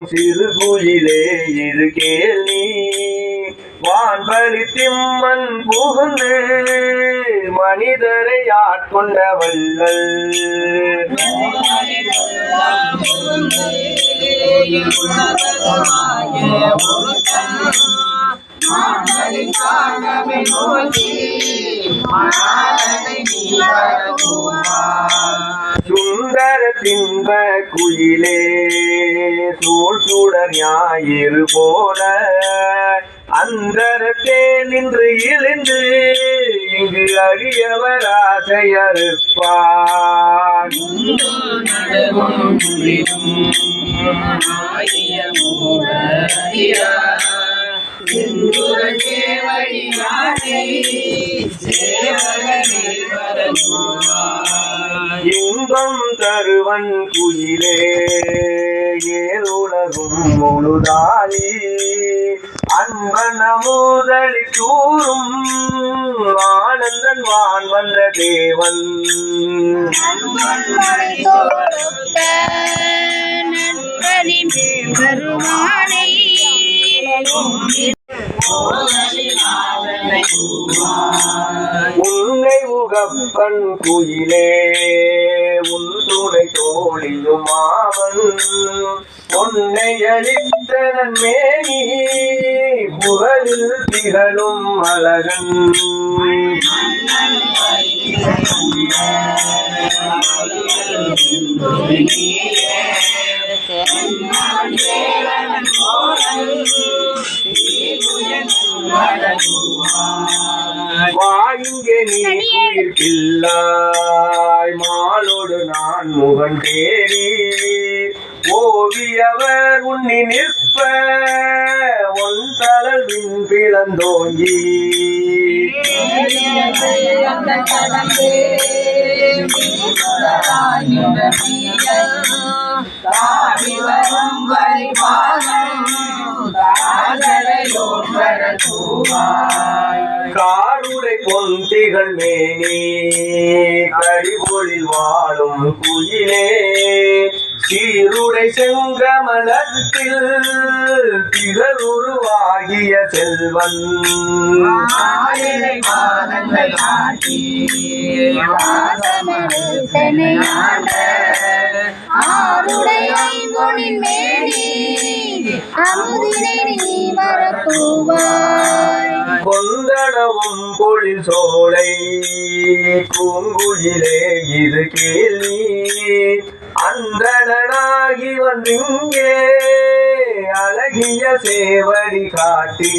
சிறு குயிலே இது கேள் நீ வான்பலி திம்மன் புகுந்து மனிதரை ஆட்கொண்ட வள்ளல் சுந்தர தின்ப குயிலே சூழ் சுடர் ஞாயிறு போல அந்தரத்தே நின்று இழிந்து இங்கு அடியவர் ஆசையறுப்பார் இன்பம் தருவன் குயிலே ஏழுலகும் முழுதாளி அன்பன் அமுதளி தூரும் ஆனந்தன் வான் வந்த தேவன் உன்னை உகப்பன் குயிலே உன் துணை தோழியுமாவன் உன்னை அளித்தனன் மேனி புகழில் திகழும் அழகன் வாயிங்கே நீ குயிர்கில்லாய் மாலோடு நான் முகன் தேடி ஓவியவர் உன்னி நிற்ப ஒன் தளவின் பிளந்தோங்கி காருடை பொந்திகள் மேனி கழிபொழில் வாழும் குயிலே சீருடை செங்கமலத்தில் திகழுருவாகிய செல்வன் கொந்தனவும் பொழில் சோலை பூங்குயிலே இது கேள்வி அந்தனாகி வந்திங்கே அழகிய சேவடி காட்டி